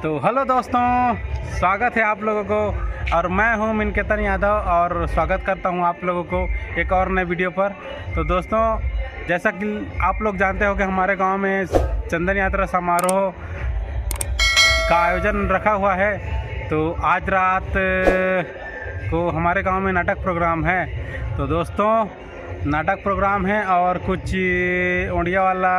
तो हेलो दोस्तों, स्वागत है आप लोगों को। और मैं हूं मिनकेतन यादव और स्वागत करता हूं आप लोगों को एक और नए वीडियो पर। तो दोस्तों, जैसा कि आप लोग जानते हो कि हमारे गांव में चंदन यात्रा समारोह का आयोजन रखा हुआ है। तो आज रात को हमारे गांव में नाटक प्रोग्राम है। तो दोस्तों, नाटक प्रोग्राम है और कुछ ओंडिया वाला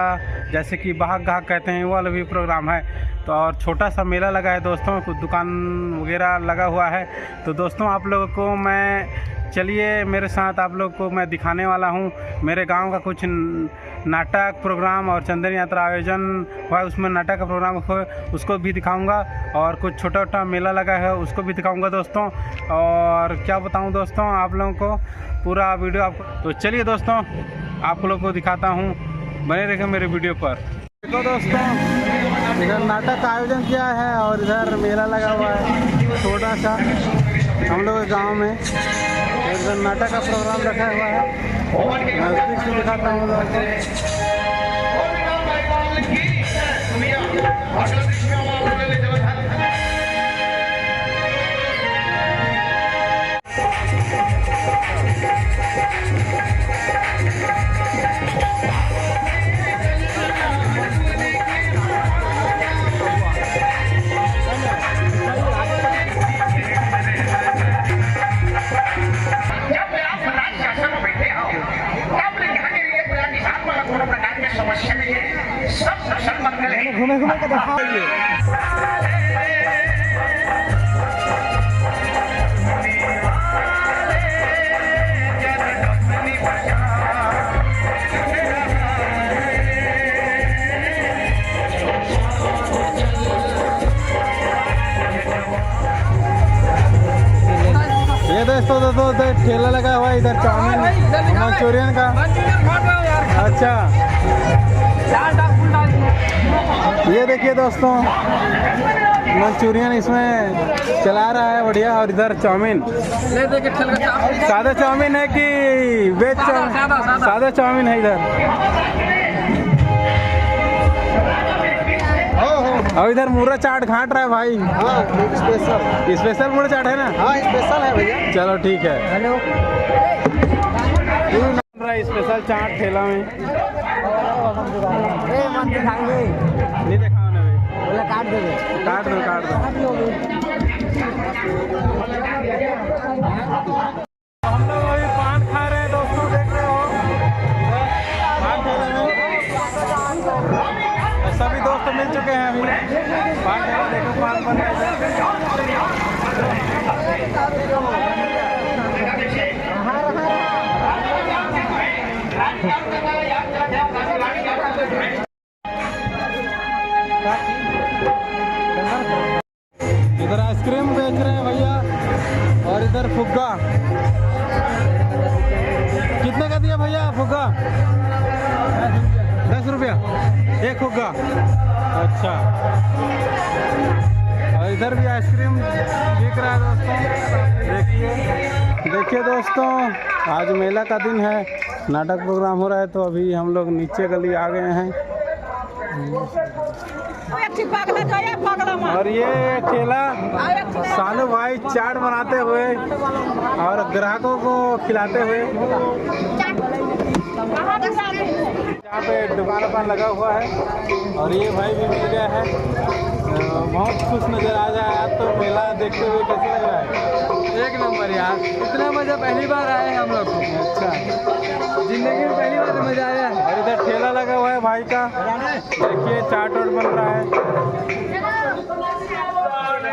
जैसे कि बाहक गाहक कहते हैं वो वाला भी प्रोग्राम है। तो और छोटा सा मेला लगा है दोस्तों, कुछ दुकान वगैरह लगा हुआ है। तो दोस्तों, आप लोगों को मैं चलिए मेरे साथ आप लोग को मैं दिखाने वाला हूँ मेरे गांव का कुछ नाटक प्रोग्राम और चंदन यात्रा आयोजन हुआ है, उसमें नाटक का प्रोग्राम हुआ उसको भी दिखाऊंगा और कुछ छोटा छोटा मेला लगा है उसको भी दिखाऊंगा दोस्तों। और क्या बताऊं दोस्तों आप लोगों को, पूरा वीडियो आपको। तो चलिए दोस्तों, आप लोगों को दिखाता हूँ, बने रहिए मेरे वीडियो पर। देखो दोस्तों, इधर नाटक का आयोजन किया है और इधर मेला लगा हुआ है छोटा सा हम लोग के गाँव में। इधर नाटक का प्रोग्राम रखा हुआ है, नज़दीक से दिखाता हूँ लोगों को। घूमे घूमे के दिखाइए। ये दोस्तों ठेला लगा हुआ है इधर चाउमीन मंचूरियन का। अच्छा, ये देखिए दोस्तों, मंचूरियन इसमें चला रहा है बढ़िया। और इधर चाउमीन, सादा चाउमीन है कि वेज चाउमीन? सादा चाउमीन है इधर। और इधर मुर्रा चाट घाट रहा है भाई। हाँ, स्पेशल मुर्रा चाट है ना? हाँ, स्पेशल है भैया। चलो ठीक है। हेलो, स्पेशल चाट ठेला में नहीं देखा बोला काट दो। हम लोग अभी पान खा रहे हैं दोस्तों, देख रहे हो पान ठेले में सभी दोस्त मिल चुके हैं अभी। पान ठेला देखो, पान बन रहा इधर आइसक्रीम बेच रहे हैं भैया और इधर फुग्गा। कितने का दिया भैया फुग्गा? 10 रुपया एक फुग्गा। अच्छा, और इधर भी आइसक्रीम बिक रहा है दोस्तों। देखिए दोस्तों, आज मेला का दिन है, नाटक प्रोग्राम हो रहा है। तो अभी हम लोग नीचे गली आ गए हैं और ये ठेला सालू भाई चाट बनाते हुए और ग्राहकों को खिलाते हुए यहाँ पे दुकान लगा हुआ है। और ये भाई भी मिल गया है, बहुत खुश नज़र आ जाए। आज तो मेला देखते हुए कैसे लग रहा है? एक नंबर यार, इतना मजा पहली बार आए हैं हम लोग। अच्छा, जिंदगी में पहली बार मजा आया है। और इधर ठेला लगा हुआ है भाई का, देखिए चाट वाट बन रहा है।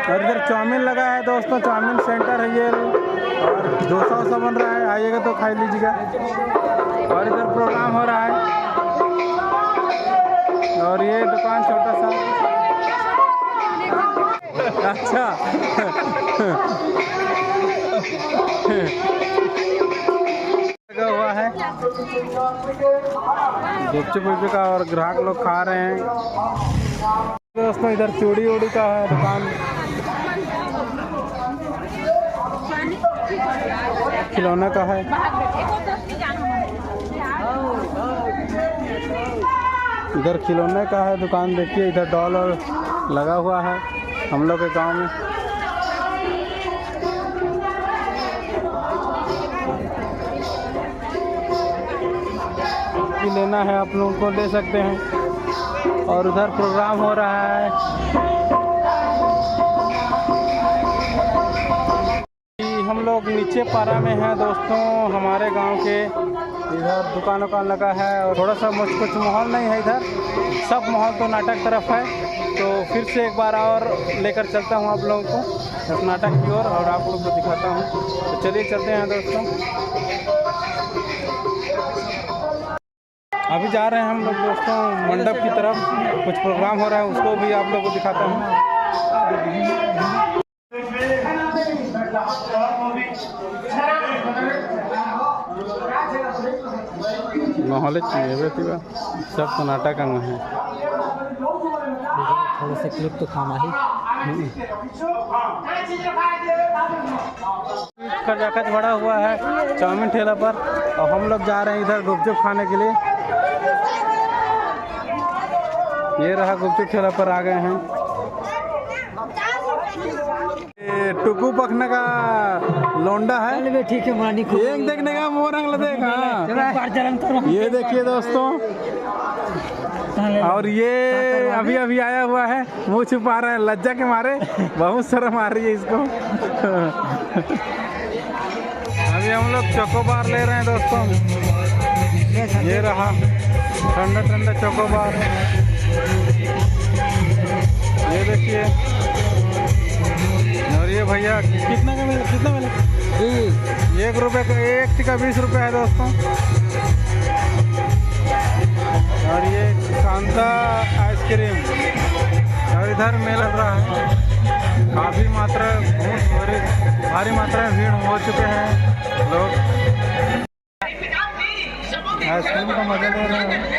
और इधर चाउमीन लगा है दोस्तों, चाउमीन सेंटर है ये। और डोसा बन रहा है, आइएगा तो खा लीजिएगा। और इधर प्रोग्राम हो रहा है और ये दुकान छोटा सा। अच्छा लगा हुआ है गुपचुप का और ग्राहक लोग खा रहे हैं दोस्तों। इधर चूड़ी उड़ी का है दुकान, खिलौने का है। इधर खिलौने का है दुकान, देखिए इधर डॉल और लगा हुआ है हम लोग के गांव में। भी लेना है आप लोगों को ले सकते हैं। और उधर प्रोग्राम हो रहा है। हम लोग नीचे पारा में हैं दोस्तों, हमारे गांव के। इधर दुकान उकान लगा है और थोड़ा सा कुछ माहौल नहीं है इधर, सब माहौल तो नाटक तरफ है। तो फिर से एक बार और लेकर चलता हूं आप लोगों को उस नाटक की ओर और आप लोग को दिखाता हूं। तो चलिए चलते हैं दोस्तों। अभी जा रहे हैं हम लोग दोस्तों मंडप की तरफ, कुछ प्रोग्राम हो रहा है उसको भी आप लोग को दिखाता हूँ। माहौल चाहिए सब तो नाटक अंग है। थोड़े से क्लिप तो खाना ही खचाखच भरा हुआ है चाउमीन ठेला पर और हम लोग जा रहे हैं इधर गुपचुप खाने के लिए। ये रहा गुपचुप ठेला पर आ गए हैं। टुकू पखने का लोंडा है, ठीक है मानी को एक देखने का मोर रंग देखा। ये देखिए दोस्तों, और ये अभी अभी आया हुआ है, मुंह छुपा रहा है लज्जा के मारे, बहुत शर्म आ रही है इसको। अभी हम लोग चोकोबार ले रहे हैं दोस्तों। ये रहा ठंडा ठंडा चोकोबार, ये देखिए। और ये भैया कितना का मिला, कितना मिला? 1 रुपये का, 1 टिक्का 20 रुपये है दोस्तों। और ये कांता आइसक्रीम। और इधर मेला लग रहा है, काफ़ी मात्रा भारी मात्रा में भीड़ हो चुके हैं लोग। आइसक्रीम का मजा ले रहे हैं।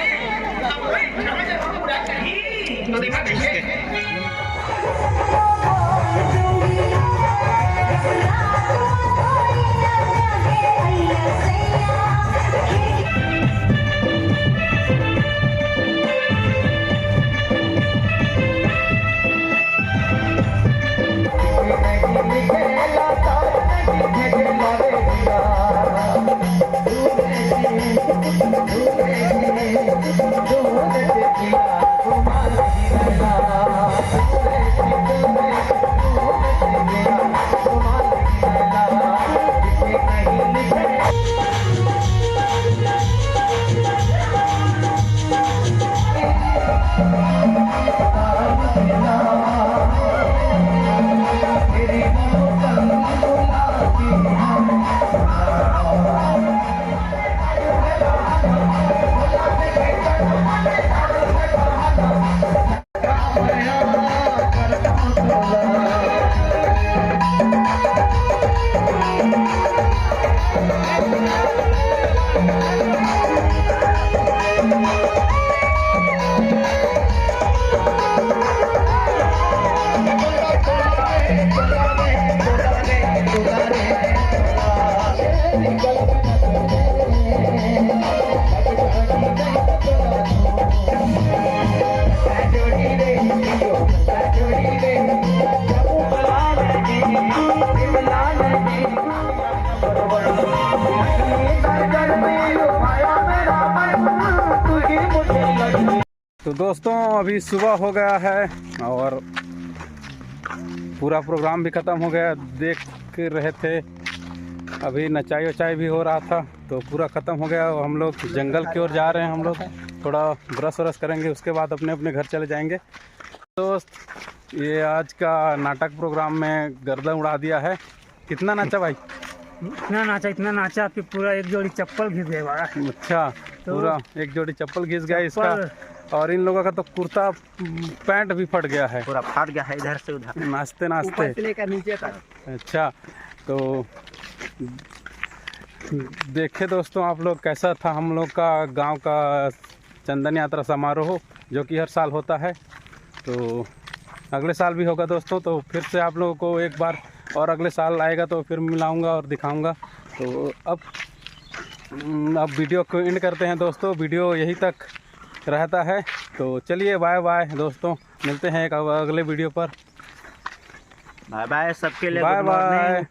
तो दोस्तों अभी सुबह हो गया है और पूरा प्रोग्राम भी ख़त्म हो गया। देख रहे थे अभी नचाई वचाई भी हो रहा था, तो पूरा ख़त्म हो गया। हम लोग जंगल की ओर जा रहे हैं। हम लोग थोड़ा ब्रश व्रश करेंगे, उसके बाद अपने अपने घर चले जाएंगे। दोस्त ये आज का नाटक प्रोग्राम में गर्दन उड़ा दिया है। कितना नाचा भाई? इतना नाचा कि पूरा एक जोड़ी चप्पल घिस गया। अच्छा, तो पूरा एक जोड़ी चप्पल घिस गया इसका। और इन लोगों का तो कुर्ता पैंट भी फट गया है, पूरा फाट गया है इधर से उधर, नाचते नाचते लेकर नीचे तक। अच्छा, तो देखे दोस्तों आप लोग कैसा था हम लोग का गांव का चंदन यात्रा समारोह, जो कि हर साल होता है। तो अगले साल भी होगा दोस्तों। तो फिर से आप लोगों को एक बार और अगले साल आएगा तो फिर मिलाऊंगा और दिखाऊंगा। तो अब वीडियो को एंड करते हैं दोस्तों। वीडियो यहीं तक रहता है। तो चलिए बाय बाय दोस्तों, मिलते हैं एक अगले वीडियो पर। बाय बाय सबके लिए, बाय गुड मॉर्निंग। बाय।